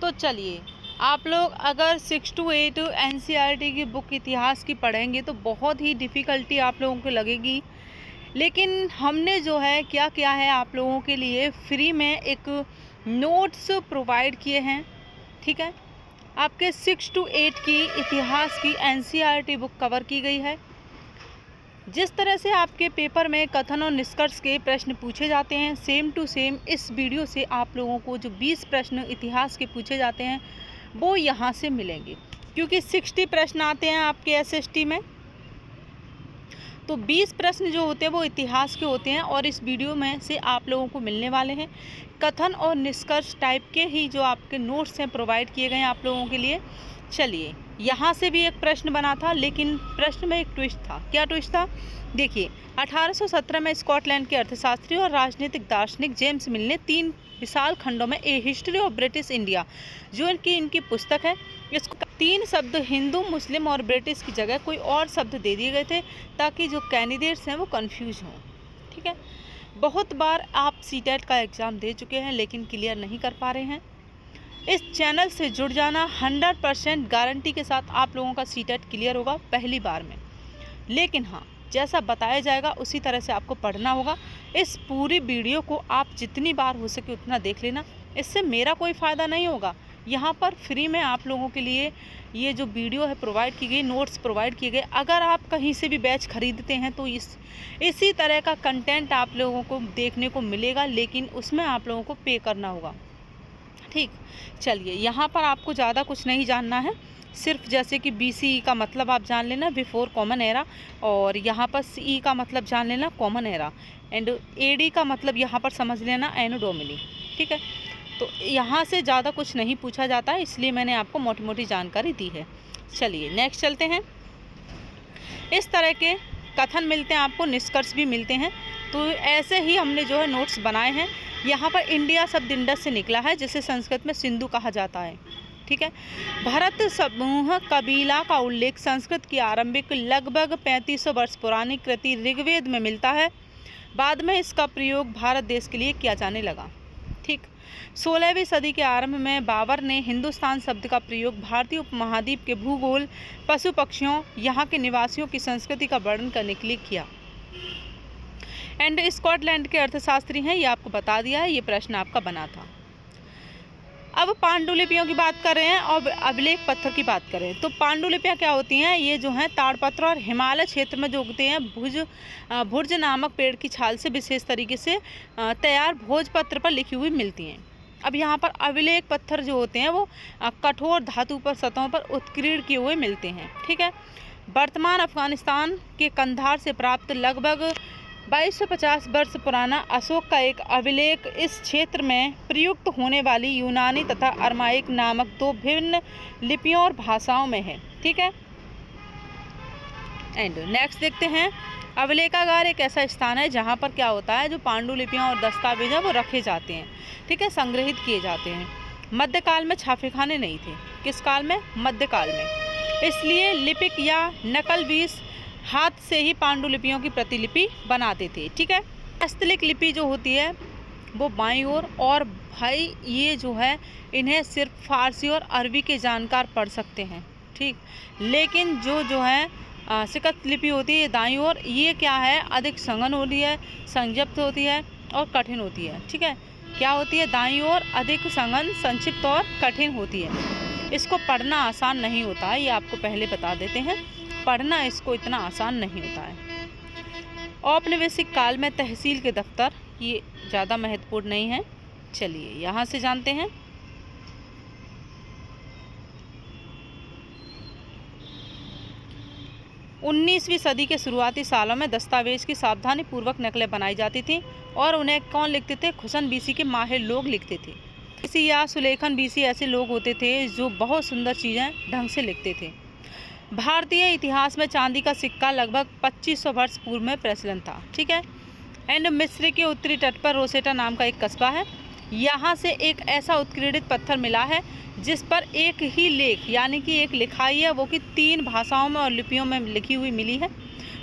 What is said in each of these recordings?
तो चलिए, आप लोग अगर 6 to 8 एनसीईआरटी की बुक इतिहास की पढ़ेंगे तो बहुत ही डिफ़िकल्टी आप लोगों को लगेगी। लेकिन हमने जो है क्या किया है, आप लोगों के लिए फ्री में एक नोट्स प्रोवाइड किए हैं। ठीक है, आपके 6 to 8 की इतिहास की एनसीईआरटी बुक कवर की गई है। जिस तरह से आपके पेपर में कथन और निष्कर्ष के प्रश्न पूछे जाते हैं, सेम टू सेम इस वीडियो से आप लोगों को जो 20 प्रश्न इतिहास के पूछे जाते हैं वो यहाँ से मिलेंगे। क्योंकि 60 प्रश्न आते हैं आपके एसएसटी में, तो 20 प्रश्न जो होते हैं वो इतिहास के होते हैं और इस वीडियो में से आप लोगों को मिलने वाले हैं कथन और निष्कर्ष टाइप के ही जो आपके नोट्स हैं प्रोवाइड किए गए हैं आप लोगों के लिए। चलिए, यहाँ से भी एक प्रश्न बना था, लेकिन प्रश्न में एक ट्विस्ट था। क्या ट्विस्ट था? देखिए, 1817 में स्कॉटलैंड के अर्थशास्त्री और राजनीतिक दार्शनिक जेम्स मिल ने 3 विशाल खंडों में ए हिस्ट्री ऑफ ब्रिटिश इंडिया, जो इनकी पुस्तक है, इसको 3 शब्द हिंदू, मुस्लिम और ब्रिटिश की जगह कोई और शब्द दे दिए गए थे ताकि जो कैंडिडेट्स हैं वो कंफ्यूज हों। ठीक है, बहुत बार आप सीटेट का एग्ज़ाम दे चुके हैं लेकिन क्लियर नहीं कर पा रहे हैं। इस चैनल से जुड़ जाना 100% गारंटी के साथ आप लोगों का सीटेट क्लियर होगा पहली बार में। लेकिन हाँ, जैसा बताया जाएगा उसी तरह से आपको पढ़ना होगा। इस पूरी वीडियो को आप जितनी बार हो सके उतना देख लेना। इससे मेरा कोई फ़ायदा नहीं होगा। यहाँ पर फ्री में आप लोगों के लिए ये जो वीडियो है प्रोवाइड की गई, नोट्स प्रोवाइड किए गए। अगर आप कहीं से भी बैच खरीदते हैं तो इसी तरह का कंटेंट आप लोगों को देखने को मिलेगा, लेकिन उसमें आप लोगों को पे करना होगा। ठीक, चलिए, यहाँ पर आपको ज़्यादा कुछ नहीं जानना है, सिर्फ जैसे कि BCE का मतलब आप जान लेना, बिफोर कॉमन एरा, और यहाँ पर CE का मतलब जान लेना, कॉमन एरा, एंड AD का मतलब यहाँ पर समझ लेना, एनो डोमिनी। ठीक है, तो यहाँ से ज़्यादा कुछ नहीं पूछा जाता है, इसलिए मैंने आपको मोटी मोटी जानकारी दी है। चलिए नेक्स्ट चलते हैं। इस तरह के कथन मिलते हैं आपको, निष्कर्ष भी मिलते हैं, तो ऐसे ही हमने जो है नोट्स बनाए हैं। यहाँ पर इंडिया शब्द इंडस से निकला है, जिसे संस्कृत में सिंधु कहा जाता है। ठीक है, भरत समूह कबीला का उल्लेख संस्कृत की आरंभिक लगभग 3500 वर्ष पुरानी कृति ऋग्वेद में मिलता है। बाद में इसका प्रयोग भारत देश के लिए किया जाने लगा। ठीक, 16वीं सदी के आरंभ में बाबर ने हिंदुस्तान शब्द का प्रयोग भारतीय उपमहाद्वीप के भूगोल, पशु पक्षियों, यहाँ के निवासियों की संस्कृति का वर्णन करने के लिए किया। एंड स्कॉटलैंड के अर्थशास्त्री हैं, ये आपको बता दिया है, ये प्रश्न आपका बना था। अब पांडुलिपियों की बात कर रहे हैं और अभिलेख पत्थर की बात करें तो पांडुलिपियाँ क्या होती हैं? ये जो हैं ताड़पत्र और हिमालय क्षेत्र में जो उगते हैं भुर्ज नामक पेड़ की छाल से विशेष तरीके से तैयार भोजपत्र पर लिखी हुई मिलती हैं। अब यहाँ पर अभिलेख पत्थर जो होते हैं वो कठोर धातु पर सतहों पर उत्कीर्ण किए हुए मिलते हैं। ठीक है, वर्तमान अफगानिस्तान के कंधार से प्राप्त लगभग 2250 वर्ष पुराना अशोक का एक अभिलेख इस क्षेत्र में प्रयुक्त होने वाली यूनानी तथा अरमाइक नामक 2 भिन्न लिपियों और भाषाओं में है। ठीक है, एंड नेक्स्ट देखते हैं। अभिलेखागार एक ऐसा स्थान है जहाँ पर क्या होता है, जो पांडुलिपियाँ और दस्तावेज हैं वो रखे जाते हैं। ठीक है, संग्रहित किए जाते हैं। मध्यकाल में छापेखाने नहीं थे। किस काल में? मध्यकाल में। इसलिए लिपिक या नकलबीस हाथ से ही पांडुलिपियों की प्रतिलिपि बनाते थे। ठीक है, हस्तलिखित लिपि जो होती है वो बाईं ओर, और भाई ये जो है इन्हें सिर्फ फारसी और अरबी के जानकार पढ़ सकते हैं। ठीक, लेकिन जो है सिकत लिपि होती है ये दाईं ओर, ये क्या है, अधिक संघन होती है, संक्षिप्त होती है और कठिन होती है। ठीक है, क्या होती है? दाईं ओर अधिक संघन, संक्षिप्त और कठिन होती है। इसको पढ़ना आसान नहीं होता है, ये आपको पहले बता देते हैं, पढ़ना इसको इतना आसान नहीं होता है। औपनिवेशिक काल में तहसील के दफ्तर, ये ज़्यादा महत्वपूर्ण नहीं है। चलिए यहाँ से जानते हैं। उन्नीसवीं सदी के शुरुआती सालों में दस्तावेज की सावधानी पूर्वक नकलें बनाई जाती थीं और उन्हें कौन लिखते थे? खुसन BC के माहिर लोग लिखते थे। BC या सुलेखन BC ऐसे लोग होते थे जो बहुत सुंदर चीज़ें ढंग से लिखते थे। भारतीय इतिहास में चांदी का सिक्का लगभग 2500 वर्ष पूर्व में प्रचलन था। ठीक है, एंड मिस्र के उत्तरी तट पर रोसेटा नाम का एक कस्बा है। यहाँ से एक ऐसा उत्कीर्णित पत्थर मिला है जिस पर एक ही लेख यानी कि एक लिखाई है, वो कि 3 भाषाओं में और लिपियों में लिखी हुई मिली है।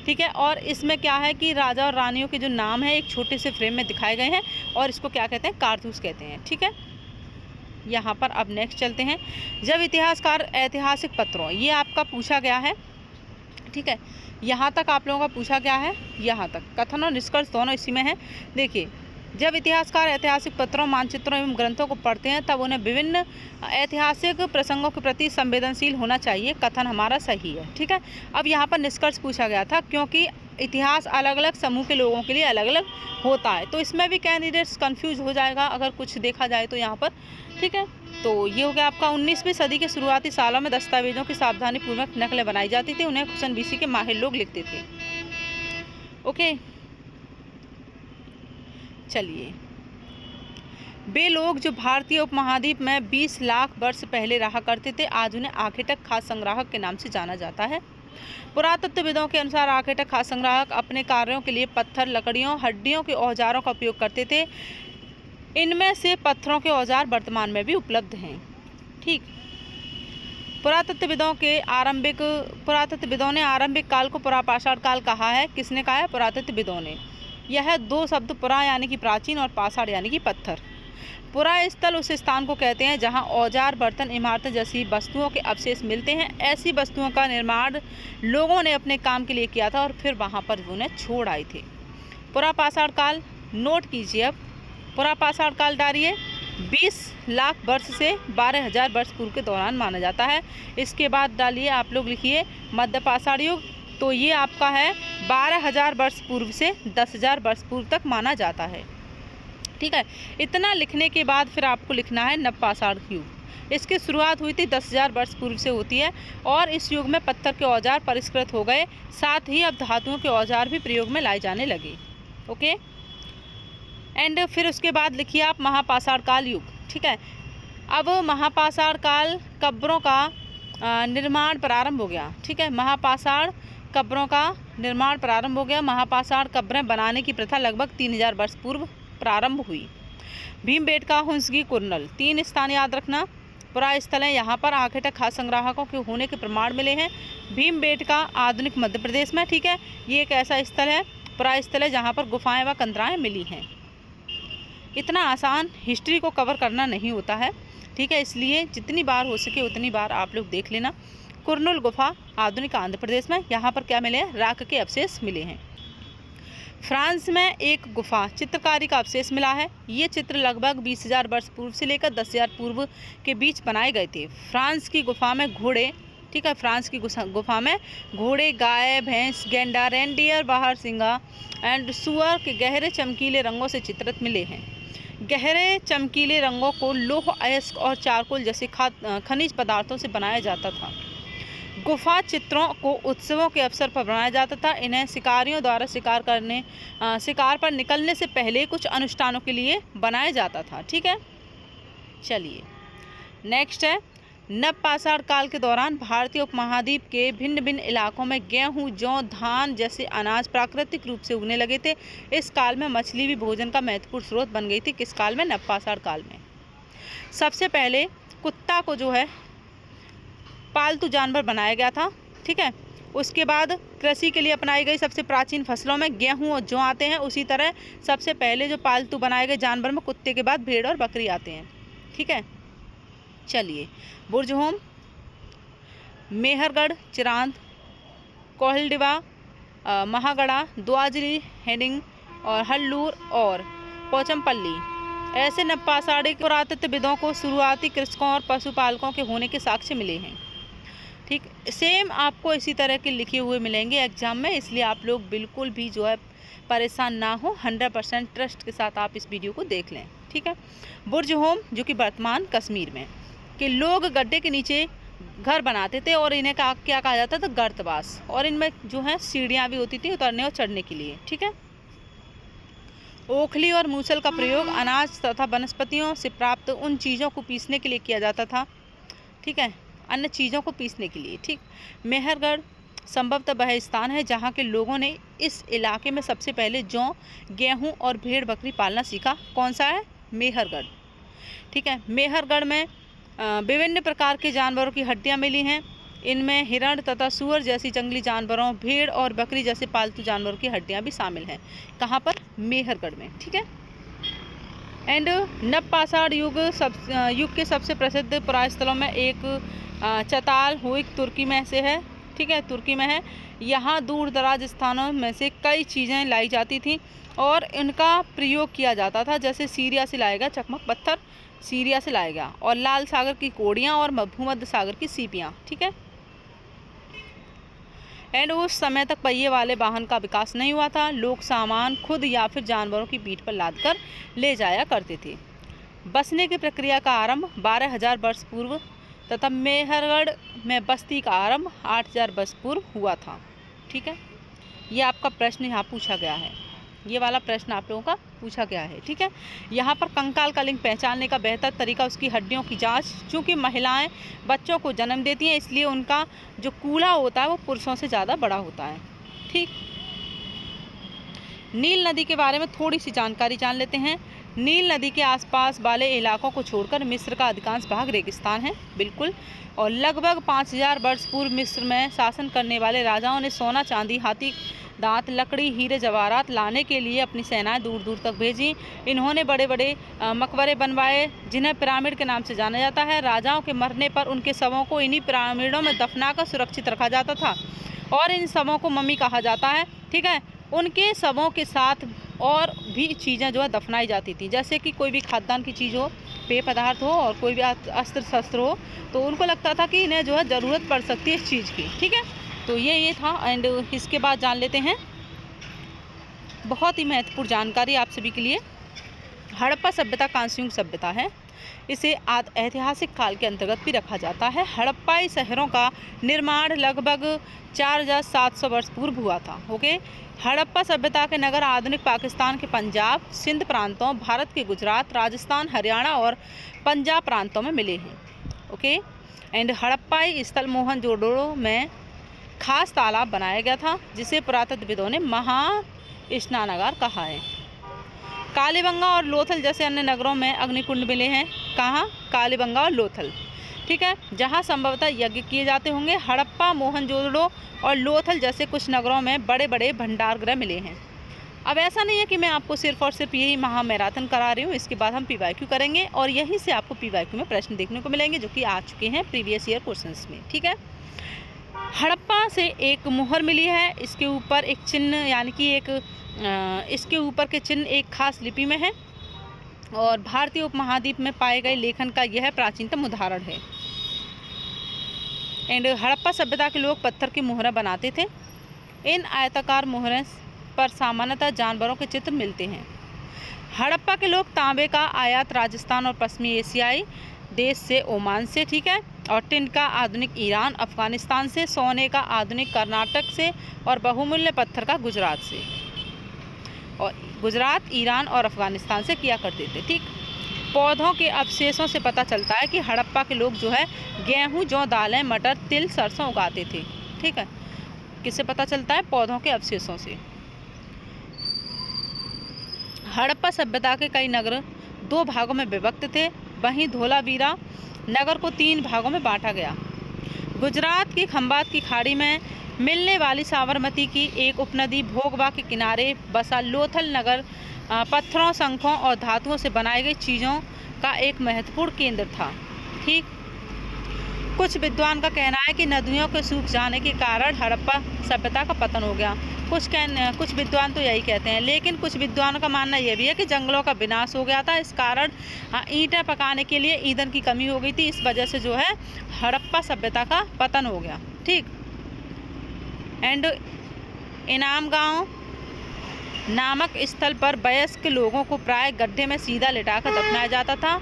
ठीक है, और इसमें क्या है कि राजा और रानियों के जो नाम है एक छोटे से फ्रेम में दिखाए गए हैं और इसको क्या कहते हैं? कारतूस कहते हैं। ठीक है, यहाँ पर अब नेक्स्ट चलते हैं। जब इतिहासकार ऐतिहासिक पत्रों, ये आपका पूछा गया है, ठीक है, यहाँ तक आप लोगों का पूछा गया है, यहाँ तक कथन और निष्कर्ष दोनों इसी में है। देखिए, जब इतिहासकार ऐतिहासिक पत्रों, मानचित्रों एवं ग्रंथों को पढ़ते हैं तब उन्हें विभिन्न ऐतिहासिक प्रसंगों के प्रति संवेदनशील होना चाहिए। कथन हमारा सही है, ठीक है। अब यहाँ पर निष्कर्ष पूछा गया था, क्योंकि इतिहास अलग अलग समूह के लोगों के लिए अलग अलग होता है, तो इसमें भी कैंडिडेट्स कंफ्यूज हो जाएगा अगर कुछ देखा जाए तो यहाँ पर, ठीक है। तो ये हो गया आपका 19वीं सदी के शुरुआती सालों में दस्तावेजों की सावधानीपूर्वक नकलें बनाई जाती थी, उन्हें कुशन बीसी के माहिर लोग लिखते थे। ओके, चलिए, वे लोग जो भारतीय उपमहाद्वीप में 20 लाख वर्ष पहले रहा करते थे, आज उन्हें आखेटक खाद्य संग्राहक के नाम से जाना जाता है। पुरातत्वविदों के अनुसार आखेटक खाद्य संग्राहक अपने कार्यों के लिए पत्थर, लकड़ियों, हड्डियों के औजारों का उपयोग करते थे। इनमें से पत्थरों के औजार वर्तमान में भी उपलब्ध हैं, ठीक। पुरातत्वविदों ने आरंभिक काल को पुरापाषाण काल कहा है। किसने कहा है? पुरातत्वविदों ने। यह दो शब्द पुरा यानी कि प्राचीन और पाषाण यानी कि पत्थर। पुरा स्थल उस स्थान को कहते हैं जहां औजार, बर्तन, इमारतें जैसी वस्तुओं के अवशेष मिलते हैं। ऐसी वस्तुओं का निर्माण लोगों ने अपने काम के लिए किया था और फिर वहां पर उन्हें छोड़ आए थे। पुरापाषाण काल नोट कीजिए। अब पुरापाषाण काल डालिए 20 लाख वर्ष से 12,000 वर्ष पूर्व के दौरान माना जाता है। इसके बाद डालिए आप लोग लिखिए मध्यपाषाण युग, तो ये आपका है 12,000 वर्ष पूर्व से 10,000 वर्ष पूर्व तक माना जाता है, ठीक है। इतना लिखने के बाद फिर आपको लिखना है नवपाषाण युग। इसकी शुरुआत हुई थी 10,000 वर्ष पूर्व से होती है और इस युग में पत्थर के औजार परिष्कृत हो गए, साथ ही अब धातुओं के औजार भी प्रयोग में लाए जाने लगे। ओके, एंड फिर उसके बाद लिखिए आप महापाषाण काल युग, ठीक है। अब महापाषाण काल कब्रों का निर्माण प्रारंभ हो गया, ठीक है। महापाषाण कब्रों का निर्माण प्रारंभ हो गया। महापाषाण कब्रें बनाने की प्रथा लगभग 3,000 वर्ष पूर्व प्रारंभ हुई। भीमबेटका, हुंसगी, कुरनल 3 स्थान याद रखना। पुरास्थल है, यहाँ पर आखेटक खाद्य संग्राहकों के होने के प्रमाण मिले हैं। भीमबेटका आधुनिक मध्य प्रदेश में, ठीक है। ये एक ऐसा स्थल है, पुरास्थल है, जहाँ पर गुफाएं व कंदराएं मिली हैं। इतना आसान हिस्ट्री को कवर करना नहीं होता है, ठीक है, इसलिए जितनी बार हो सके उतनी बार आप लोग देख लेना। कुरनूल गुफा आधुनिक आंध्र प्रदेश में, यहाँ पर क्या मिले हैं? राख के अवशेष मिले हैं। फ्रांस में एक गुफा चित्रकारी का अवशेष मिला है। ये चित्र लगभग 20,000 वर्ष पूर्व से लेकर 10,000 पूर्व के बीच बनाए गए थे। फ्रांस की गुफा में घोड़े, ठीक है, फ्रांस की गुफा में घोड़े, गाय, भैंस, गेंडा, रेनडियर, बाहर सिंगा एंड सुअर के गहरे चमकीले रंगों से चित्रित मिले हैं। गहरे चमकीले रंगों को लौह अयस्क और चारकोल जैसे खनिज पदार्थों से बनाया जाता था। गुफा चित्रों को उत्सवों के अवसर पर बनाया जाता था। इन्हें शिकारियों द्वारा शिकार पर निकलने से पहले कुछ अनुष्ठानों के लिए बनाया जाता था, ठीक है। चलिए नेक्स्ट है, नवपाषाण काल के दौरान भारतीय उपमहाद्वीप के भिन्न भिन्न इलाकों में गेहूं, जौ, धान जैसे अनाज प्राकृतिक रूप से उगने लगे थे। इस काल में मछली भी भोजन का महत्वपूर्ण स्रोत बन गई थी। किस काल में? नवपाषाण काल में। सबसे पहले कुत्ता को जो है पालतू जानवर बनाया गया था, ठीक है। उसके बाद कृषि के लिए अपनाई गई सबसे प्राचीन फसलों में गेहूं और जौ आते हैं। उसी तरह सबसे पहले जो पालतू बनाए गए जानवर में कुत्ते के बाद भेड़ और बकरी आते हैं, ठीक है। चलिए, बुर्जहोम, मेहरगढ़, चिरांद, कोहलडिवा, महागढ़ा, द्वाजरी, हेडिंग और हल्लूर और पोचमपल्ली ऐसे नवपाषाणी पुरातत्वविदों को शुरुआती कृषकों और पशुपालकों के होने के साक्ष्य मिले हैं, ठीक। सेम आपको इसी तरह के लिखे हुए मिलेंगे एग्जाम में, इसलिए आप लोग बिल्कुल भी जो है परेशान ना हो, 100% ट्रस्ट के साथ आप इस वीडियो को देख लें, ठीक है। बुर्जहोम जो कि वर्तमान कश्मीर में कि लोग गड्ढे के नीचे घर बनाते थे और इन्हें क्या कहा जाता था? गर्तवास। और इनमें जो है सीढ़ियाँ भी होती थी उतरने और चढ़ने के लिए, ठीक है। ओखली और मूसल का प्रयोग अनाज तथा वनस्पतियों से प्राप्त उन चीज़ों को पीसने के लिए किया जाता था, ठीक है, अन्य चीज़ों को पीसने के लिए, ठीक। मेहरगढ़ संभवतः वह स्थान है जहाँ के लोगों ने इस इलाके में सबसे पहले जौ, गेहूँ और भेड़ बकरी पालना सीखा। कौन सा है? मेहरगढ़, ठीक है। मेहरगढ़ में विभिन्न प्रकार के जानवरों की हड्डियाँ मिली हैं। इनमें हिरण तथा सुअर जैसी जंगली जानवरों, भेड़ और बकरी जैसे पालतू जानवरों की हड्डियाँ भी शामिल हैं। कहाँ पर? मेहरगढ़ में, ठीक है। एंड नवपाषाण युग के सबसे प्रसिद्ध पुरास्थलों में एक चताल हुइक तुर्की में से है, ठीक है, तुर्की में है। यहाँ दूर दराज स्थानों में से कई चीज़ें लाई जाती थी और इनका प्रयोग किया जाता था, जैसे सीरिया से लाया गया चकमक पत्थर, सीरिया से लाया गया, और लाल सागर की कोड़ियाँ और भूमध्य सागर की सीपियाँ, ठीक है। एंड उस समय तक पहिए वाले वाहन का विकास नहीं हुआ था। लोग सामान खुद या फिर जानवरों की पीठ पर लादकर ले जाया करते थे। बसने की प्रक्रिया का आरंभ 12,000 वर्ष पूर्व तथा मेहरगढ़ में बस्ती का आरंभ 8,000 वर्ष पूर्व हुआ था, ठीक है। ये आपका प्रश्न यहाँ पूछा गया है, ये वाला प्रश्न आप लोगों का पूछा गया है, ठीक है। यहाँ पर कंकाल का लिंग पहचानने का बेहतर तरीका उसकी हड्डियों की जांच। चूँकि महिलाएं बच्चों को जन्म देती हैं, इसलिए उनका जो कूल्हा होता है वो पुरुषों से ज़्यादा बड़ा होता है, ठीक। नील नदी के बारे में थोड़ी सी जानकारी जान लेते हैं। नील नदी के आसपास वाले इलाकों को छोड़कर मिस्र का अधिकांश भाग रेगिस्तान है, बिल्कुल। और लगभग 5,000 वर्ष पूर्व मिस्र में शासन करने वाले राजाओं ने सोना, चांदी, हाथी दांत, लकड़ी, हीरे जवाहरात लाने के लिए अपनी सेनाएं दूर दूर तक भेजी। इन्होंने बड़े बड़े मकबरे बनवाए, जिन्हें पिरामिड के नाम से जाना जाता है। राजाओं के मरने पर उनके शवों को इन्हीं पिरामिडों में दफनाकर सुरक्षित रखा जाता था और इन शवों को मम्मी कहा जाता है, ठीक है। उनके शवों के साथ और भी चीज़ें जो है दफनाई जाती थी, जैसे कि कोई भी खाद्यान्न की चीज़ हो, पेय पदार्थ हो और कोई भी अस्त्र शस्त्र हो, तो उनको लगता था कि इन्हें जो है ज़रूरत पड़ सकती है इस चीज़ की, ठीक है। तो ये था। एंड इसके बाद जान लेते हैं बहुत ही महत्वपूर्ण जानकारी आप सभी के लिए। हड़प्पा सभ्यता कांस्य युग सभ्यता है, इसे ऐतिहासिक काल के अंतर्गत भी रखा जाता है। हड़प्पाई शहरों का निर्माण लगभग 4,700 वर्ष पूर्व हुआ था, ओके। हड़प्पा सभ्यता के नगर आधुनिक पाकिस्तान के पंजाब, सिंध प्रांतों, भारत के गुजरात, राजस्थान, हरियाणा और पंजाब प्रांतों में मिले हैं, ओके। एंड हड़प्पाई स्थल मोहनजोदड़ो में खास तालाब बनाया गया था, जिसे पुरातत्वविदों ने महा स्नानागार कहा है। कालीबंगा और लोथल जैसे अन्य नगरों में अग्निकुंड मिले हैं। कहाँ? कालीबंगा और लोथल, ठीक है, जहाँ संभवतः यज्ञ किए जाते होंगे। हड़प्पा, मोहनजोदड़ो और लोथल जैसे कुछ नगरों में बड़े बड़े भंडार गृह मिले हैं। अब ऐसा नहीं है कि मैं आपको सिर्फ और सिर्फ यही महा मैराथन करा रही हूँ, इसके बाद हम PYQ करेंगे और यहीं से आपको PYQ में प्रश्न देखने को मिलेंगे जो कि आ चुके हैं प्रीवियस ईयर क्वेश्चंस में, ठीक है। हड़प्पा से एक मुहर मिली है, इसके ऊपर एक चिन्ह यानी कि इसके ऊपर के चिन्ह एक खास लिपि में है और भारतीय उपमहाद्वीप में पाए गए लेखन का यह प्राचीनतम उदाहरण है। एंड हड़प्पा सभ्यता के लोग पत्थर की मुहरें बनाते थे। इन आयताकार मुहरें पर सामान्यतः जानवरों के चित्र मिलते हैं। हड़प्पा के लोग तांबे का आयात राजस्थान और पश्चिमी एशियाई देश से, ओमान से, ठीक है, और टिन का आधुनिक ईरान, अफगानिस्तान से, सोने का आधुनिक कर्नाटक से और बहुमूल्य पत्थर का गुजरात से, और गुजरात, ईरान और अफगानिस्तान से किया करते थे, ठीक। पौधों के अवशेषों से पता चलता है कि हड़प्पा के लोग जो है गेहूं, जौ, दालें, मटर, तिल, सरसों उगाते थे, ठीक है। किससे पता चलता है? पौधों के अवशेषों से। हड़प्पा सभ्यता के कई नगर 2 भागों में विभक्त थे, वहीं धोलावीरा नगर को 3 भागों में बांटा गया। गुजरात की खंबात की खाड़ी में मिलने वाली साबरमती की एक उपनदी भोगवा के किनारे बसा लोथल नगर पत्थरों, शंखों और धातुओं से बनाई गई चीज़ों का एक महत्वपूर्ण केंद्र था, ठीक। कुछ विद्वान का कहना है कि नदियों के सूख जाने के कारण हड़प्पा सभ्यता का पतन हो गया। कुछ विद्वान तो यही कहते हैं, लेकिन कुछ विद्वानों का मानना यह भी है कि जंगलों का विनाश हो गया था, इस कारण ईंटें पकाने के लिए ईंधन की कमी हो गई थी, इस वजह से जो है हड़प्पा सभ्यता का पतन हो गया, ठीक। एंड इनाम गांव नामक स्थल पर वयस्क लोगों को प्राय गड्ढे में सीधा लिटाकर दफनाया जाता था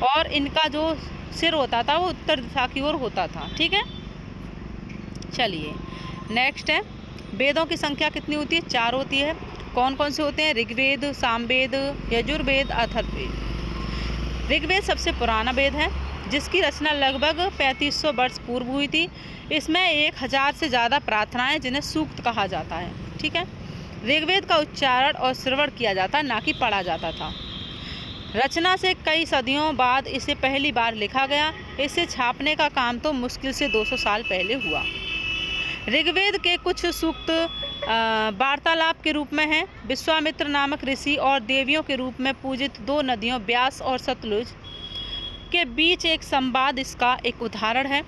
और इनका जो सिर होता था वो उत्तर दिशा की ओर होता था, ठीक है। चलिए नेक्स्ट है, वेदों की संख्या कितनी होती है? 4 होती है। कौन कौन से होते हैं? ऋग्वेद, सामवेद, यजुर्वेद, अथर्ववेद। ऋग्वेद सबसे पुराना वेद है, जिसकी रचना लगभग 3500 वर्ष पूर्व हुई थी। इसमें 1000 से ज़्यादा प्रार्थनाएं, जिन्हें सूक्त कहा जाता है, ठीक है। ऋग्वेद का उच्चारण और श्रवण किया जाता, ना कि पढ़ा जाता था। रचना से कई सदियों बाद इसे पहली बार लिखा गया। इसे छापने का काम तो मुश्किल से 200 साल पहले हुआ। ऋग्वेद के कुछ सूक्त वार्तालाप के रूप में है। विश्वामित्र नामक ऋषि और देवियों के रूप में पूजित दो नदियों ब्यास और सतलुज के बीच एक संवाद इसका एक उदाहरण है।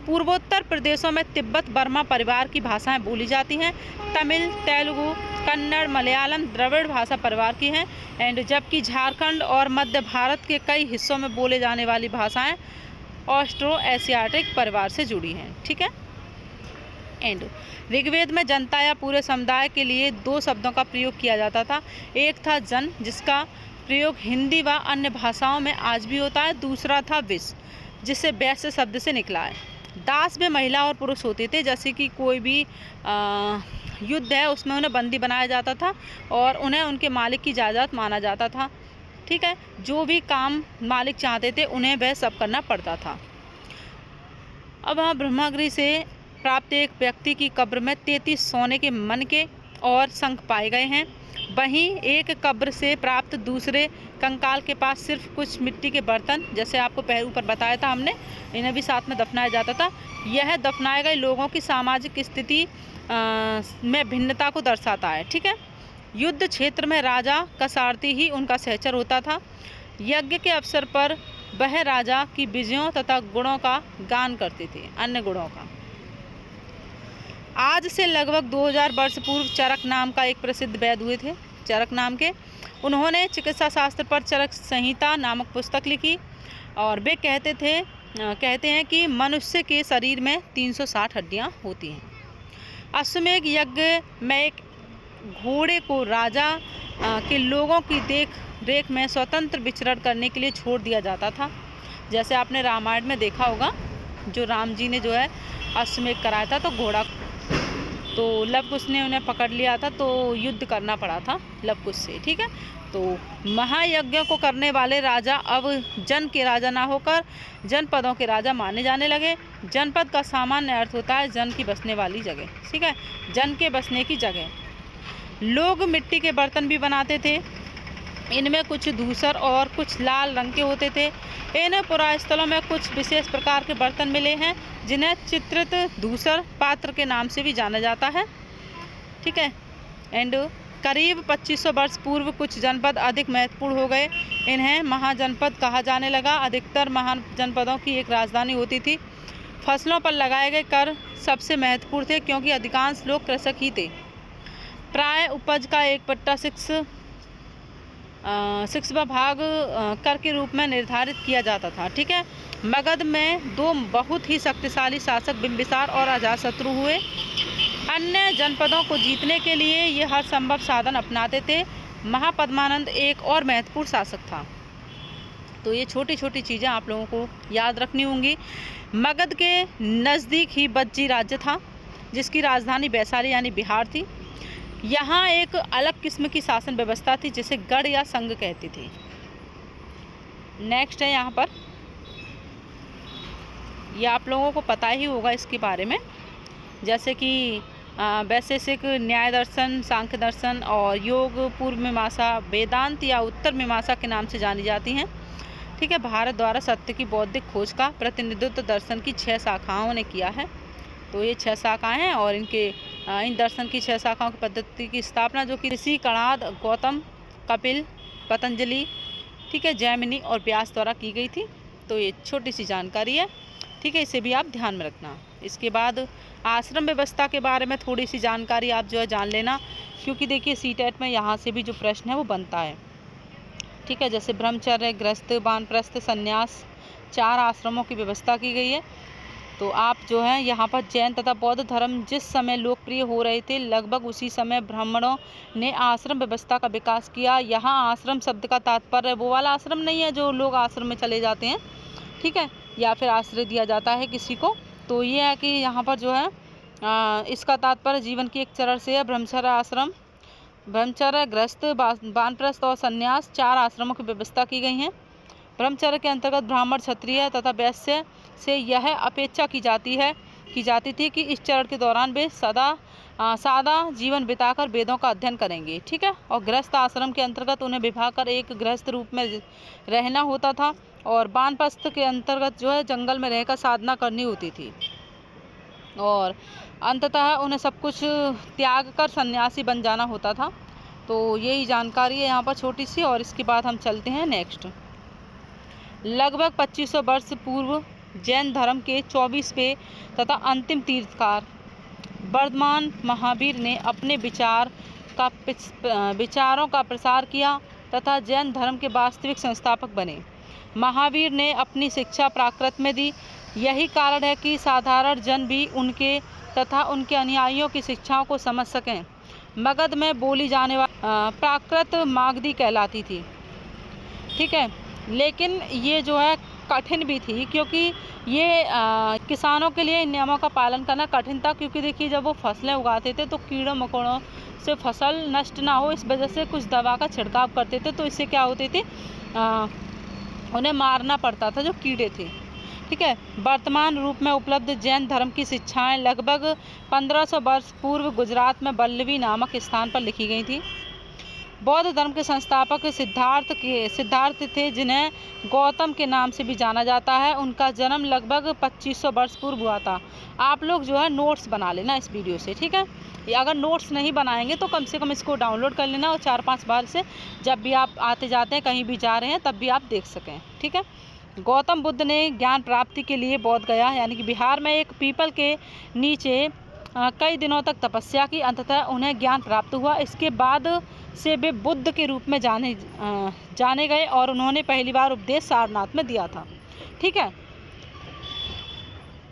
पूर्वोत्तर प्रदेशों में तिब्बत बर्मा परिवार की भाषाएं बोली जाती हैं। तमिल, तेलुगु, कन्नड़, मलयालम द्रविड़ भाषा परिवार की हैं। एंड जबकि झारखंड और मध्य भारत के कई हिस्सों में बोले जाने वाली भाषाएं ऑस्ट्रो एशियाटिक परिवार से जुड़ी हैं। ठीक है। एंड ऋग्वेद में जनता या पूरे समुदाय के लिए दो शब्दों का प्रयोग किया जाता था। एक था जन, जिसका प्रयोग हिंदी व अन्य भाषाओं में आज भी होता है। दूसरा था विष, जिससे वैश्य शब्द से निकला है। दास में महिला और पुरुष होते थे। जैसे कि कोई भी युद्ध है उसमें उन्हें बंदी बनाया जाता था और उन्हें उनके मालिक की जायदाद माना जाता था। ठीक है। जो भी काम मालिक चाहते थे उन्हें वह सब करना पड़ता था। अब वहाँ ब्रह्मगिरी से प्राप्त एक व्यक्ति की कब्र में 33 सोने के मनके और शंख पाए गए हैं। वहीं एक कब्र से प्राप्त दूसरे कंकाल के पास सिर्फ कुछ मिट्टी के बर्तन, जैसे आपको पहले ऊपर बताया था हमने, इन्हें भी साथ में दफनाया जाता था। यह दफनाए गए लोगों की सामाजिक स्थिति में भिन्नता को दर्शाता है। ठीक है। युद्ध क्षेत्र में राजा का सारथी ही उनका सहचर होता था। यज्ञ के अवसर पर वह राजा की विजयों तथा गुणों का गान करते थे, अन्य गुणों का। आज से लगभग 2000 वर्ष पूर्व चरक नाम का एक प्रसिद्ध वैद्य हुए थे, चरक नाम के। उन्होंने चिकित्सा शास्त्र पर चरक संहिता नामक पुस्तक लिखी और वे कहते हैं कि मनुष्य के शरीर में 360 हड्डियां होती हैं। अश्वमेध यज्ञ में एक घोड़े को राजा के लोगों की देख रेख में स्वतंत्र विचरण करने के लिए छोड़ दिया जाता था। जैसे आपने रामायण में देखा होगा, जो राम जी ने जो है अश्वमेध कराया था, तो घोड़ा तो लवकुश ने उन्हें पकड़ लिया था, तो युद्ध करना पड़ा था लवकुश से। ठीक है। तो महायज्ञों को करने वाले राजा अब जन के राजा ना होकर जनपदों के राजा माने जाने लगे। जनपद का सामान्य अर्थ होता है जन की बसने वाली जगह। ठीक है। जन के बसने की जगह। लोग मिट्टी के बर्तन भी बनाते थे। इनमें कुछ धूसर और कुछ लाल रंग के होते थे। इन पुरास्थलों में कुछ विशेष प्रकार के बर्तन मिले हैं जिन्हें चित्रित धूसर पात्र के नाम से भी जाना जाता है। ठीक है। एंड करीब 2500 वर्ष पूर्व कुछ जनपद अधिक महत्वपूर्ण हो गए। इन्हें महाजनपद कहा जाने लगा। अधिकतर महान जनपदों की एक राजधानी होती थी। फसलों पर लगाए गए कर सबसे महत्वपूर्ण थे, क्योंकि अधिकांश लोग कृषक ही थे। प्राय उपज का 1/6 भाग कर के रूप में निर्धारित किया जाता था। ठीक है। मगध में दो बहुत ही शक्तिशाली शासक बिंबिसार और अजातशत्रु हुए। अन्य जनपदों को जीतने के लिए ये हर संभव साधन अपनाते थे। महापद्मानंद एक और महत्वपूर्ण शासक था। तो ये छोटी छोटी चीज़ें आप लोगों को याद रखनी होंगी। मगध के नज़दीक ही बज्जी राज्य था, जिसकी राजधानी वैशाली यानी बिहार थी। यहाँ एक अलग किस्म की शासन व्यवस्था थी, जिसे गढ़ या संघ कहती थी। नेक्स्ट है यहाँ पर, यह आप लोगों को पता ही होगा इसके बारे में, जैसे कि वैशेषिक, न्याय दर्शन, सांख्य दर्शन और योग, पूर्व मीमांसा, वेदांत या उत्तर मीमांसा के नाम से जानी जाती हैं। ठीक है। भारत द्वारा सत्य की बौद्धिक खोज का प्रतिनिधित्व दर्शन की 6 शाखाओं ने किया है। तो ये 6 शाखाएँ हैं और इन दर्शन की 6 शाखाओं की पद्धति की स्थापना जो कि ऋषि कणाद, गौतम, कपिल, पतंजलि, ठीक है, जैमिनी और व्यास द्वारा की गई थी। तो ये छोटी सी जानकारी है। ठीक है। इसे भी आप ध्यान में रखना। इसके बाद आश्रम व्यवस्था के बारे में थोड़ी सी जानकारी आप जो है जान लेना, क्योंकि देखिए सीटेट में यहाँ से भी जो प्रश्न है वो बनता है। ठीक है। जैसे ब्रह्मचर्य, गृहस्थ, वानप्रस्थ, संन्यास 4 आश्रमों की व्यवस्था की गई है। तो आप जो है यहाँ पर जैन तथा बौद्ध धर्म जिस समय लोकप्रिय हो रहे थे, लगभग उसी समय ब्राह्मणों ने आश्रम व्यवस्था का विकास किया। यहाँ आश्रम शब्द का तात्पर्य वो वाला आश्रम नहीं है जो लोग आश्रम में चले जाते हैं, ठीक है, या फिर आश्रय दिया जाता है किसी को। तो ये है कि यहाँ पर जो है इसका तात्पर्य जीवन की एक चरण से है। ब्रह्मचर्य आश्रम, ब्रह्मचर्य, गृहस्थ, वानप्रस्थ और संन्यास 4 आश्रमों की व्यवस्था की गई हैं। ब्रह्मचर्य के अंतर्गत ब्राह्मण, क्षत्रिय तथा वैश्य से यह अपेक्षा की जाती थी कि इस चरण के दौरान वे सादा जीवन बिताकर वेदों का अध्ययन करेंगे। ठीक है। और गृहस्थ आश्रम के अंतर्गत उन्हें विवाह कर एक गृहस्थ रूप में रहना होता था। और वानप्रस्थ के अंतर्गत जो है जंगल में रहकर साधना करनी होती थी। और अंततः उन्हें सब कुछ त्याग कर सन्यासी बन जाना होता था। तो यही जानकारी है यहाँ पर छोटी सी, और इसके बाद हम चलते हैं नेक्स्ट। लगभग 2500 वर्ष पूर्व जैन धर्म के 24वें तथा अंतिम तीर्थकार वर्धमान महावीर ने अपने विचारों का प्रसार किया तथा जैन धर्म के वास्तविक संस्थापक बने। महावीर ने अपनी शिक्षा प्राकृत में दी। यही कारण है कि साधारण जन भी उनके तथा उनके अनुयायियों की शिक्षाओं को समझ सकें। मगध में बोली जाने वाली प्राकृत मागधी कहलाती थी, ठीक है, लेकिन ये जो है कठिन भी थी, क्योंकि ये किसानों के लिए इन नियमों का पालन करना कठिन था। क्योंकि देखिए, जब वो फसलें उगाते थे तो कीड़ों मकोड़ों से फसल नष्ट ना हो, इस वजह से कुछ दवा का छिड़काव करते थे। तो इससे क्या होते थे, उन्हें मारना पड़ता था जो कीड़े थे, ठीक है। वर्तमान रूप में उपलब्ध जैन धर्म की शिक्षाएं लगभग 1500 वर्ष पूर्व गुजरात में वल्लवी नामक स्थान पर लिखी गई थी। बौद्ध धर्म के संस्थापक सिद्धार्थ थे, जिन्हें गौतम के नाम से भी जाना जाता है। उनका जन्म लगभग 2500 वर्ष पूर्व हुआ था। आप लोग जो है नोट्स बना लेना इस वीडियो से, ठीक है। अगर नोट्स नहीं बनाएंगे तो कम से कम इसको डाउनलोड कर लेना, और 4-5 बार से जब भी आप आते जाते हैं, कहीं भी जा रहे हैं, तब भी आप देख सकें, ठीक है। गौतम बुद्ध ने ज्ञान प्राप्ति के लिए बोध गया यानी कि बिहार में एक पीपल के नीचे कई दिनों तक तपस्या की। अंततः उन्हें ज्ञान प्राप्त हुआ। इसके बाद से वे बुद्ध के रूप में जाने गए, और उन्होंने पहली बार उपदेश सारनाथ में दिया था, ठीक है।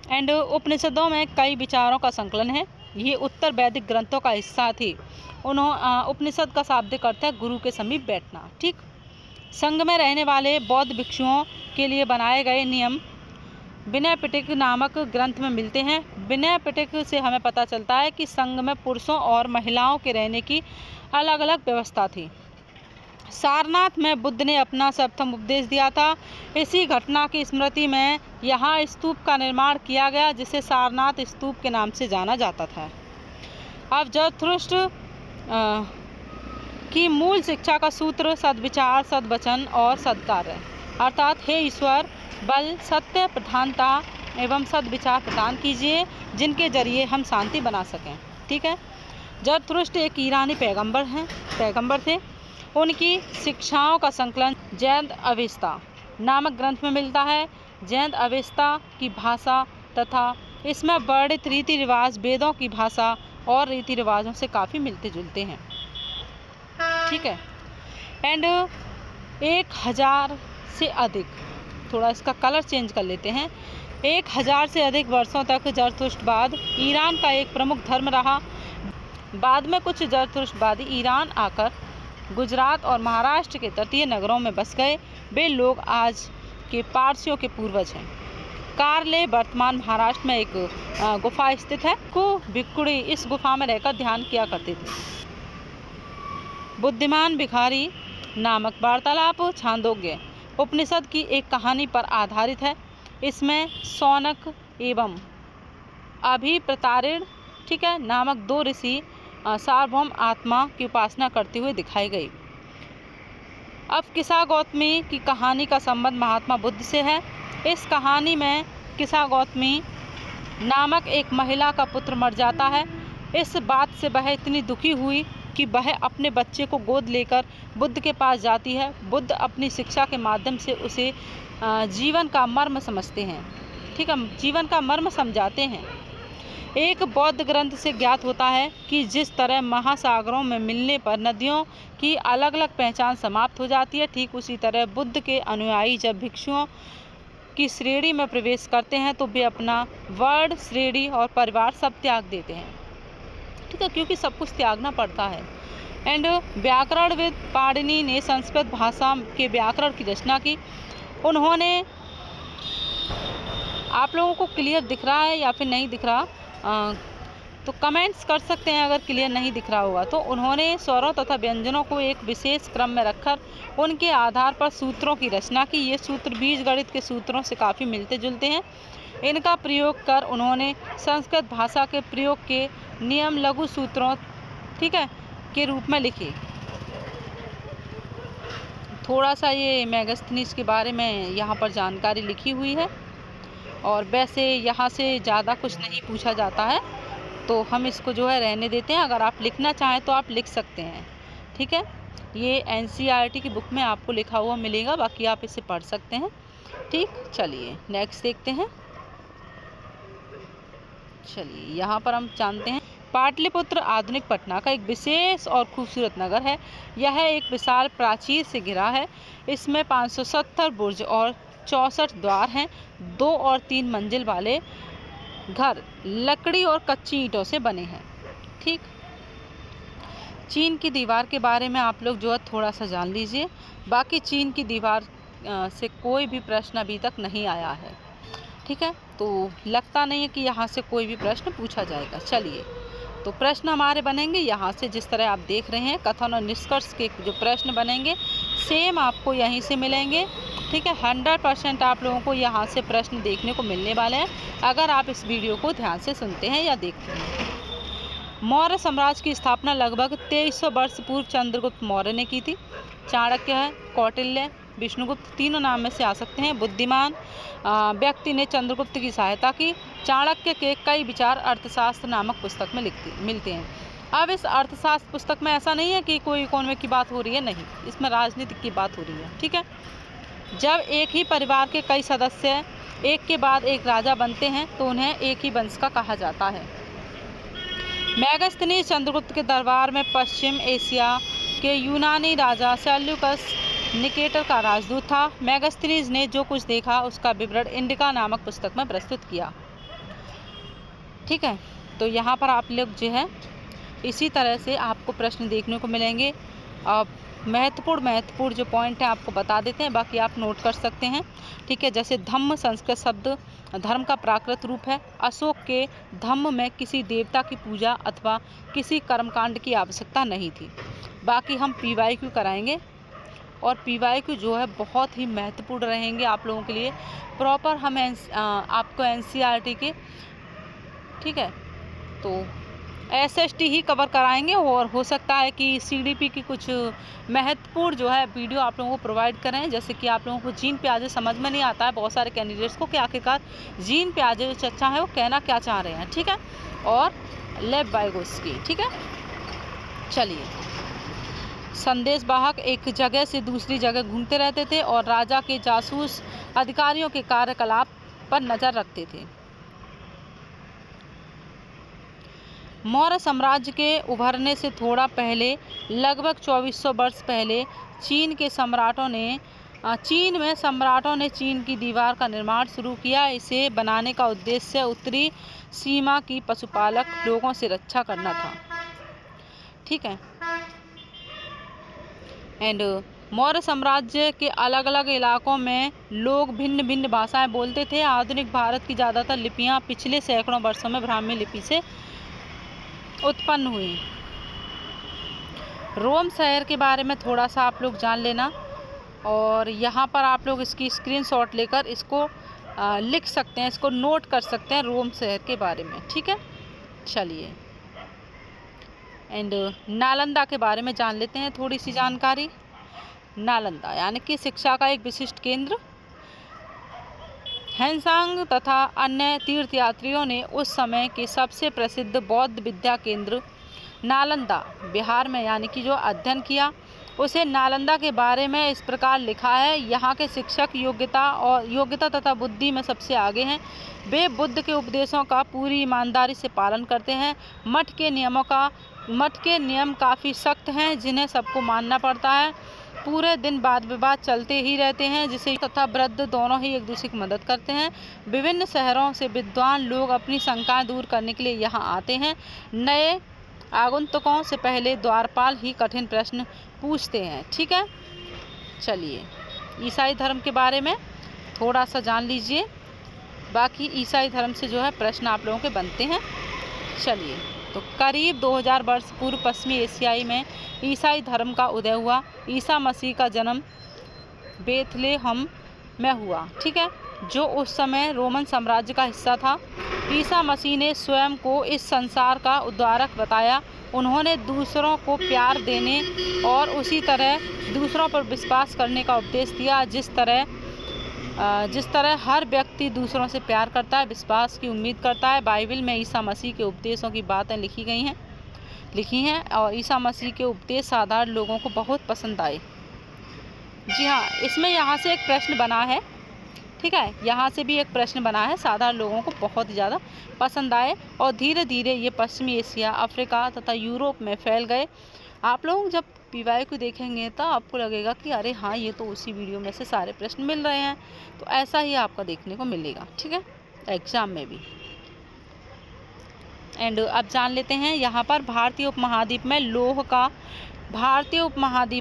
एंड उपनिषदों में कई विचारों का संकलन है। ये उत्तर वैदिक ग्रंथों का हिस्सा थी। उपनिषद का शाब्दिक अर्थ है गुरु के समीप बैठना, ठीक। संघ में रहने वाले बौद्ध भिक्षुओं के लिए बनाए गए नियम विनय पिटक नामक ग्रंथ में मिलते हैं। विनय पिटक से हमें पता चलता है कि संघ में पुरुषों और महिलाओं के रहने की अलग अलग व्यवस्था थी। सारनाथ में बुद्ध ने अपना प्रथम उपदेश दिया था। इसी घटना की स्मृति में यहाँ स्तूप का निर्माण किया गया, जिसे सारनाथ स्तूप के नाम से जाना जाता था। अब जरथुस्त्र की मूल शिक्षा का सूत्र सद्विचार, सद्वचन और सद्कार्य, अर्थात हे ईश्वर, बल, सत्य, प्रधानता एवं सद्विचार प्रदान कीजिए, जिनके जरिए हम शांति बना सकें, ठीक है। जरथुस्त्र एक ईरानी पैगंबर थे। उनकी शिक्षाओं का संकलन जैन अवेस्ता नामक ग्रंथ में मिलता है। जैन अवेस्ता की भाषा तथा इसमें वर्णित रीति रिवाज वेदों की भाषा और रीति रिवाजों से काफ़ी मिलते जुलते हैं, ठीक है। एंड 1000 से अधिक, थोड़ा इसका कलर चेंज कर लेते हैं, 1000 से अधिक वर्षों तक जरथुस्त्रवाद ईरान का एक प्रमुख धर्म रहा। बाद में कुछ जरथुस्त्रवादी ईरान आकर गुजरात और महाराष्ट्र के तटीय नगरों में बस गए। वे लोग आज के पारसियों के पूर्वज हैं। कारले वर्तमान महाराष्ट्र में एक गुफा स्थित है। को भिक्षुणी इस गुफा में रहकर ध्यान किया करते थे। बुद्धिमान भिखारी नामक वार्तालाप छांदोग्य उपनिषद की एक कहानी पर आधारित है। इसमें शौनक एवं अभिप्रतारिण, ठीक है, नामक 2 ऋषि सार्वभौम आत्मा की उपासना करते हुए दिखाई गई। अब किसा गौतमी की कहानी का संबंध महात्मा बुद्ध से है। इस कहानी में किसा गौतमी नामक एक महिला का पुत्र मर जाता है। इस बात से वह इतनी दुखी हुई कि वह अपने बच्चे को गोद लेकर बुद्ध के पास जाती है। बुद्ध अपनी शिक्षा के माध्यम से उसे जीवन का मर्म समझते हैं, ठीक है, जीवन का मर्म समझाते हैं। एक बौद्ध ग्रंथ से ज्ञात होता है कि जिस तरह महासागरों में मिलने पर नदियों की अलग अलग पहचान समाप्त हो जाती है, ठीक उसी तरह बुद्ध के अनुयायी जब भिक्षुओं की श्रेणी में प्रवेश करते हैं तो वे अपना वर्ण, श्रेणी और परिवार सब त्याग देते हैं, ठीक है, क्योंकि सब कुछ त्यागना पड़ता है। एंड व्याकरणविद पाणिनि ने संस्कृत भाषा के व्याकरण की रचना की। उन्होंने, आप लोगों को क्लियर दिख रहा है या फिर नहीं दिख रहा, तो कमेंट्स कर सकते हैं अगर क्लियर नहीं दिख रहा होगा। तो उन्होंने स्वरों तथा व्यंजनों को एक विशेष क्रम में रखकर उनके आधार पर सूत्रों की रचना की। ये सूत्र बीजगणित के सूत्रों से काफ़ी मिलते जुलते हैं। इनका प्रयोग कर उन्होंने संस्कृत भाषा के प्रयोग के नियम लघु सूत्रों, ठीक है, के रूप में लिखे। थोड़ा सा ये मेगास्थनीज के बारे में यहाँ पर जानकारी लिखी हुई है, और वैसे यहाँ से ज़्यादा कुछ नहीं पूछा जाता है। तो हम इसको जो है रहने देते हैं। अगर आप लिखना चाहें तो आप लिख सकते हैं, ठीक है। ये एनसीईआरटी की बुक में आपको लिखा हुआ मिलेगा, बाकी आप इसे पढ़ सकते हैं, ठीक। चलिए नेक्स्ट देखते हैं। चलिए यहाँ पर हम जानते हैं, पाटलिपुत्र आधुनिक पटना का एक विशेष और खूबसूरत नगर है। यह एक विशाल प्राचीर से घिरा है। इसमें 570 बुर्ज और 64 द्वार हैं। 2 और 3 मंजिल वाले घर लकड़ी और कच्ची ईंटों से बने हैं, ठीक। चीन की दीवार के बारे में आप लोग जो है थोड़ा सा जान लीजिए। बाकी चीन की दीवार से कोई भी प्रश्न अभी तक नहीं आया है, ठीक है। तो लगता नहीं है कि यहाँ से कोई भी प्रश्न पूछा जाएगा। चलिए, तो प्रश्न हमारे बनेंगे यहाँ से, जिस तरह आप देख रहे हैं कथन और निष्कर्ष के जो प्रश्न बनेंगे सेम आपको यहीं से मिलेंगे, ठीक है। 100% आप लोगों को यहाँ से प्रश्न देखने को मिलने वाले हैं, अगर आप इस वीडियो को ध्यान से सुनते हैं या देखते हैं। मौर्य साम्राज्य की स्थापना लगभग 2300 वर्ष पूर्व चंद्रगुप्त मौर्य ने की थी। चाणक्य है, कौटिल्य, विष्णुगुप्त, तीनों नाम में से आ सकते हैं। बुद्धिमान व्यक्ति ने चंद्रगुप्त की सहायता की। चाणक्य के कई विचार अर्थशास्त्र नामक पुस्तक में मिलते हैं। अब इस अर्थशास्त्र पुस्तक में ऐसा नहीं है कि कोई इकोनॉमी की बात हो रही है, नहीं, इसमें राजनीति की बात हो रही है, ठीक है। जब एक ही परिवार के कई सदस्य एक के बाद एक राजा बनते हैं तो उन्हें एक ही वंश का कहा जाता है। मेगास्थनीज चंद्रगुप्त के दरबार में पश्चिम एशिया के यूनानी राजा सेल्यूकस निकेटर का राजदूत था। मेगास्थनीज ने जो कुछ देखा उसका विवरण इंडिका नामक पुस्तक में प्रस्तुत किया, ठीक है। तो यहाँ पर आप लोग जो है इसी तरह से आपको प्रश्न देखने को मिलेंगे। अब महत्वपूर्ण जो पॉइंट है आपको बता देते हैं, बाकी आप नोट कर सकते हैं, ठीक है। जैसे धम्म संस्कृत शब्द धर्म का प्राकृत रूप है। अशोक के धम्म में किसी देवता की पूजा अथवा किसी कर्मकांड की आवश्यकता नहीं थी। बाकी हम PYQ कराएंगे और PYQ जो है बहुत ही महत्वपूर्ण रहेंगे आप लोगों के लिए। प्रॉपर हम आपको NCERT के, ठीक है, तो SST ही कवर कराएंगे और हो सकता है कि CDP की कुछ महत्वपूर्ण जो है वीडियो आप लोगों को प्रोवाइड करें। जैसे कि आप लोगों को जीन प्याजे समझ में नहीं आता है बहुत सारे कैंडिडेट्स को कि आखिरकार जीन प्याजे जो चर्चा है वो कहना क्या चाह रहे हैं, ठीक है, और लेव वाइगोत्स्की, ठीक है। चलिए, संदेशवाहक एक जगह से दूसरी जगह घूमते रहते थे और राजा के जासूस अधिकारियों के कार्यकलाप पर नज़र रखते थे। मौर्य साम्राज्य के उभरने से थोड़ा पहले, लगभग 2400 वर्ष पहले, चीन में सम्राटों ने चीन की दीवार का निर्माण शुरू किया। इसे बनाने का उद्देश्य उत्तरी सीमा की पशुपालक लोगों से रक्षा करना था, ठीक है। एंड मौर्य साम्राज्य के अलग अलग इलाकों में लोग भिन्न भिन्न भाषाएं बोलते थे। आधुनिक भारत की ज़्यादातर लिपियां पिछले सैकड़ों वर्षों में ब्राह्मी लिपि से उत्पन्न हुई। रोम शहर के बारे में थोड़ा सा आप लोग जान लेना, और यहाँ पर आप लोग इसकी स्क्रीनशॉट लेकर इसको लिख सकते हैं, इसको नोट कर सकते हैं रोम शहर के बारे में, ठीक है। चलिए, एंड नालंदा के बारे में जान लेते हैं थोड़ी सी जानकारी। नालंदा यानी कि शिक्षा का एक विशिष्ट केंद्र। हैंसांग तथा अन्य तीर्थयात्रियों ने उस समय के सबसे प्रसिद्ध बौद्ध विद्या केंद्र नालंदा बिहार में यानी कि जो अध्ययन किया, उसे नालंदा के बारे में इस प्रकार लिखा है। यहाँ के शिक्षक योग्यता तथा बुद्धि में सबसे आगे हैं। वे बुद्ध के उपदेशों का पूरी ईमानदारी से पालन करते हैं। मठ के नियम काफ़ी सख्त हैं जिन्हें सबको मानना पड़ता है। पूरे दिन वाद विवाद चलते ही रहते हैं, जिसे तथा वृद्ध दोनों ही एक दूसरे की मदद करते हैं। विभिन्न शहरों से विद्वान लोग अपनी शंकाएं दूर करने के लिए यहाँ आते हैं। नए आगंतुकों से पहले द्वारपाल ही कठिन प्रश्न पूछते हैं, ठीक है। चलिए, ईसाई धर्म के बारे में थोड़ा सा जान लीजिए। बाकी ईसाई धर्म से जो है प्रश्न आप लोगों के बनते हैं। चलिए, तो करीब 2000 वर्ष पूर्व पश्चिमी एशियाई में ईसाई धर्म का उदय हुआ। ईसा मसीह का जन्म बेथलेहम में हुआ, ठीक है, जो उस समय रोमन साम्राज्य का हिस्सा था। ईसा मसीह ने स्वयं को इस संसार का उद्धारक बताया। उन्होंने दूसरों को प्यार देने और उसी तरह दूसरों पर विश्वास करने का उपदेश दिया जिस तरह जिस तरह हर व्यक्ति दूसरों से प्यार करता है, विश्वास की उम्मीद करता है। बाइबल में ईसा मसीह के उपदेशों की बातें लिखी हैं और ईसा मसीह के उपदेश साधारण लोगों को बहुत पसंद आए। जी हाँ, इसमें यहाँ से एक प्रश्न बना है, ठीक है, यहाँ से भी एक प्रश्न बना है, साधारण लोगों को बहुत ज़्यादा पसंद आए और धीरे धीरे ये पश्चिमी एशिया, अफ्रीका तथा यूरोप में फैल गए। आप लोग जब PY को देखेंगे तो आपको लगेगा कि अरे हाँ, ये तो उसी वीडियो में से सारे प्रश्न मिल रहे हैं। तो ऐसा ही आपका देखने को मिलेगा, ठीक है, एग्जाम में भी। एंड अब जान लेते हैं यहाँ पर भारतीय उपमहाद्वीप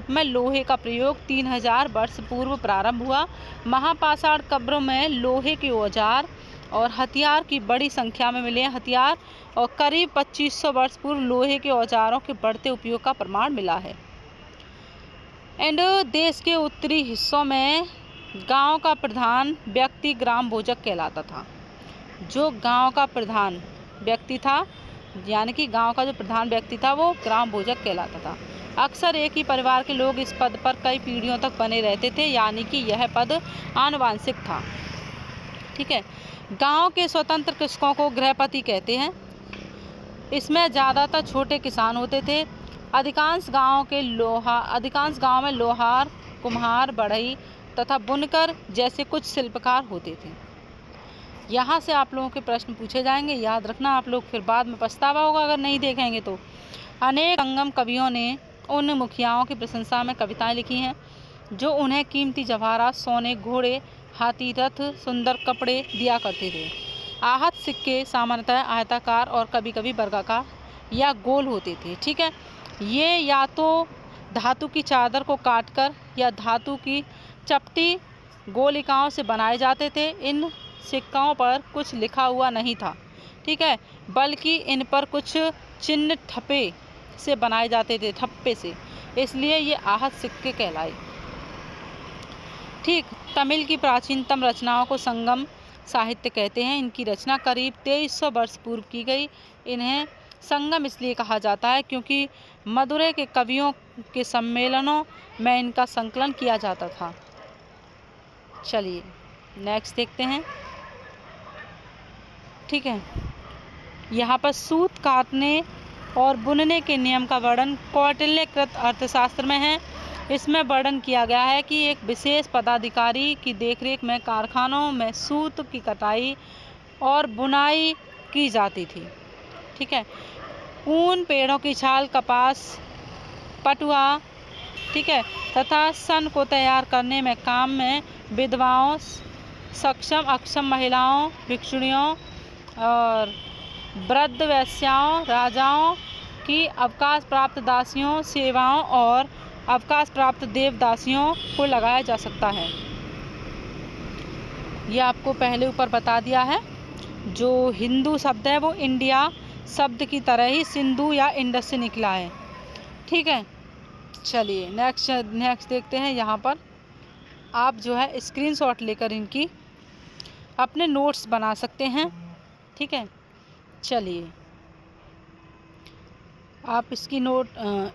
में लोहे का प्रयोग 3000 वर्ष पूर्व प्रारंभ हुआ। महापाषाण कब्रों में लोहे के औजार और हथियार की बड़ी संख्या में मिले हथियार और करीब 2500 वर्ष पूर्व लोहे के औजारों के बढ़ते उपयोग का प्रमाण मिला है। एंड देश के उत्तरी हिस्सों में गांव का प्रधान व्यक्ति ग्राम भोजक कहलाता था। जो गांव का प्रधान व्यक्ति था, यानी कि गांव का जो प्रधान व्यक्ति था, वो ग्राम भोजक कहलाता था। अक्सर एक ही परिवार के लोग इस पद पर कई पीढ़ियों तक बने रहते थे, यानी कि यह पद आनुवंशिक था, ठीक है। गांव के स्वतंत्र कृषकों को गृहपति कहते हैं। इसमें ज़्यादातर छोटे किसान होते थे। अधिकांश गांव में लोहार, कुम्हार, बढ़ई तथा बुनकर जैसे कुछ शिल्पकार होते थे। यहाँ से आप लोगों के प्रश्न पूछे जाएंगे, याद रखना, आप लोग फिर बाद में पछतावा होगा अगर नहीं देखेंगे तो। अनेक संगम कवियों ने उन मुखियाओं की प्रशंसा में कविताएं लिखी हैं जो उन्हें कीमती जवाहरात, सोने, घोड़े, हाथी, रथ, सुंदर कपड़े दिया करते थे। आहत सिक्के सामान्यतः आयताकार और कभी कभी वर्गाकार या गोल होते थे, ठीक है। ये या तो धातु की चादर को काटकर या धातु की चपटी गोलिकाओं से बनाए जाते थे। इन सिक्कों पर कुछ लिखा हुआ नहीं था, ठीक है, बल्कि इन पर कुछ चिन्ह ठप्पे से बनाए जाते थे, ठप्पे से, इसलिए ये आहत सिक्के कहलाए। ठीक, तमिल की प्राचीनतम रचनाओं को संगम साहित्य कहते हैं। इनकी रचना करीब 2300 वर्ष पूर्व की गई। इन्हें संगम इसलिए कहा जाता है क्योंकि मदुरै के कवियों के सम्मेलनों में इनका संकलन किया जाता था। चलिए नेक्स्ट देखते हैं, ठीक है। यहाँ पर सूत काटने और बुनने के नियम का वर्णन कौटिल्यकृत अर्थशास्त्र में है। इसमें वर्णन किया गया है कि एक विशेष पदाधिकारी की देखरेख में कारखानों में सूत की कटाई और बुनाई की जाती थी, ठीक है। ऊन, पेड़ों की छाल, कपास, पटुआ, ठीक है, तथा सन को तैयार करने में काम में विधवाओं, सक्षम अक्षम महिलाओं, भिक्षुणियों और वृद्ध वैश्याओं, राजाओं की अवकाश प्राप्त दासियों, सेवाओं और अवकाश प्राप्त देवदासियों को लगाया जा सकता है। ये आपको पहले ऊपर बता दिया है। जो हिंदू शब्द है वो इंडिया शब्द की तरह ही सिंधु या इंडस से निकला है, ठीक है। चलिए नेक्स्ट देखते हैं। यहाँ पर आप जो है स्क्रीनशॉट लेकर इनकी अपने नोट्स बना सकते हैं, ठीक है। चलिए आप इसकी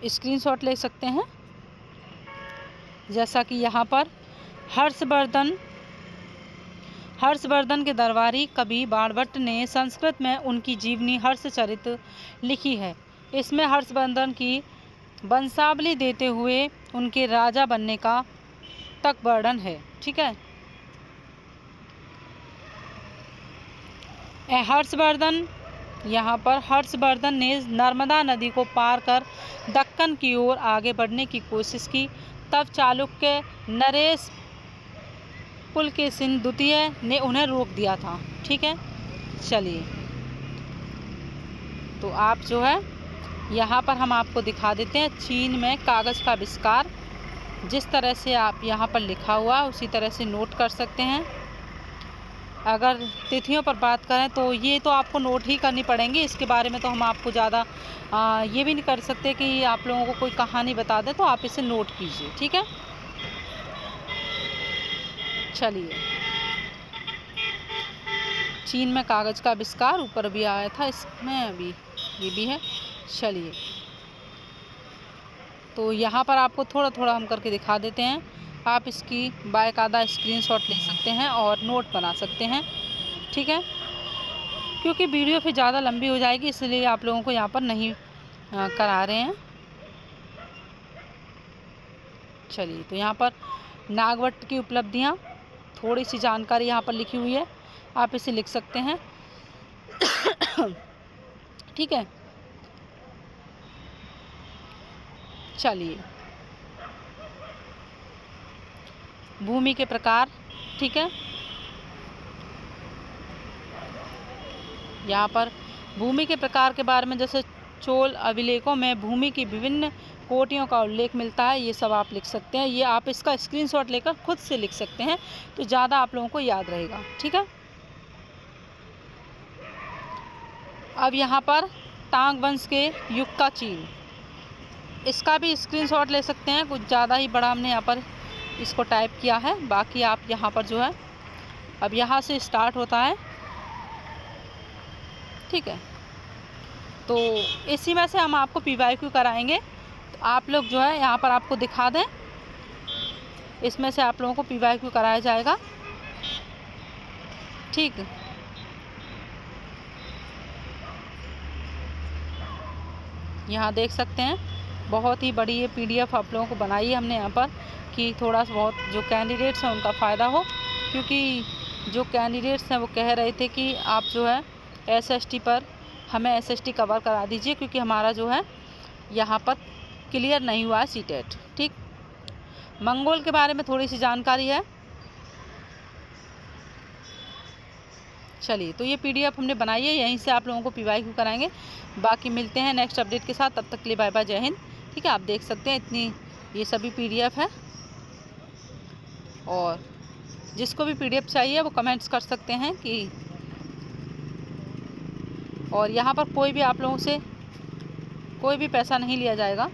स्क्रीनशॉट ले सकते हैं। जैसा कि यहाँ पर हर्षवर्धन के दरबारी कवि बाणभट्ट ने संस्कृत में उनकी जीवनी हर्षचरित लिखी है। इसमें हर्षवर्धन की वंशावली देते हुए उनके राजा बनने का तक वर्णन है, ठीक है। हर्षवर्धन ने नर्मदा नदी को पार कर दक्कन की ओर आगे बढ़ने की कोशिश की। तब चालुक्य नरेश पुलकेशिन द्वितीय ने उन्हें रोक दिया था, ठीक है। चलिए तो आप जो है यहाँ पर हम आपको दिखा देते हैं चीन में कागज़ का आविष्कार। जिस तरह से आप यहाँ पर लिखा हुआ उसी तरह से नोट कर सकते हैं। अगर तिथियों पर बात करें तो ये तो आपको नोट ही करनी पड़ेंगी, इसके बारे में तो हम आपको ज़्यादा ये भी नहीं कर सकते कि आप लोगों को कोई कहानी बता दें, तो आप इसे नोट कीजिए, ठीक है। चलिए चीन में कागज़ का आविष्कार ऊपर भी आया था, इसमें अभी ये भी है। चलिए तो यहाँ पर आपको थोड़ा थोड़ा हम करके दिखा देते हैं। आप इसकी बाकायदा स्क्रीनशॉट ले सकते हैं और नोट बना सकते हैं। ठीक है, क्योंकि वीडियो फिर ज़्यादा लंबी हो जाएगी, इसलिए आप लोगों को यहाँ पर नहीं करा रहे हैं। चलिए, तो यहाँ पर नागवट की उपलब्धियाँ, थोड़ी सी जानकारी यहाँ पर लिखी हुई है, आप इसे लिख सकते हैं। ठीक है, चलिए, भूमि के प्रकार। ठीक है, यहाँ पर भूमि के प्रकार के बारे में जैसे चोल अभिलेखों में भूमि की विभिन्न कोटियों का उल्लेख मिलता है, ये सब आप लिख सकते हैं। ये आप इसका स्क्रीनशॉट लेकर खुद से लिख सकते हैं, तो ज़्यादा आप लोगों को याद रहेगा। ठीक है, अब यहाँ पर तांग वंश के युग का चिन्ह, इसका भी स्क्रीनशॉट ले सकते हैं। कुछ ज़्यादा ही बड़ा हमने यहाँ पर इसको टाइप किया है, बाकी आप यहाँ पर जो है अब यहाँ से स्टार्ट होता है। ठीक है, तो इसी में से हम आपको PYQ कराएंगे, तो आप लोग जो है यहाँ पर आपको दिखा दें, इसमें से आप लोगों को PYQ कराया जाएगा। ठीक, यहाँ देख सकते हैं, बहुत ही बड़ी ये PDF आप लोगों को बनाई है हमने यहाँ पर, कि थोड़ा सा बहुत जो कैंडिडेट्स हैं उनका फ़ायदा हो, क्योंकि जो कैंडिडेट्स हैं वो कह रहे थे कि आप जो है SST पर हमें SST कवर करा दीजिए, क्योंकि हमारा जो है यहाँ पर क्लियर नहीं हुआ है CTET। ठीक, मंगोल के बारे में थोड़ी सी जानकारी है। चलिए, तो ये PDF हमने बनाई है, यहीं से आप लोगों को PYQ कराएंगे। बाकी मिलते हैं नेक्स्ट अपडेट के साथ, तब तक के लिए बाय बाय, जय हिंद। ठीक है, आप देख सकते हैं इतनी ये सभी PDF है, और जिसको भी PDF चाहिए वो कमेंट्स कर सकते हैं कि, और यहाँ पर कोई भी आप लोगों से कोई भी पैसा नहीं लिया जाएगा।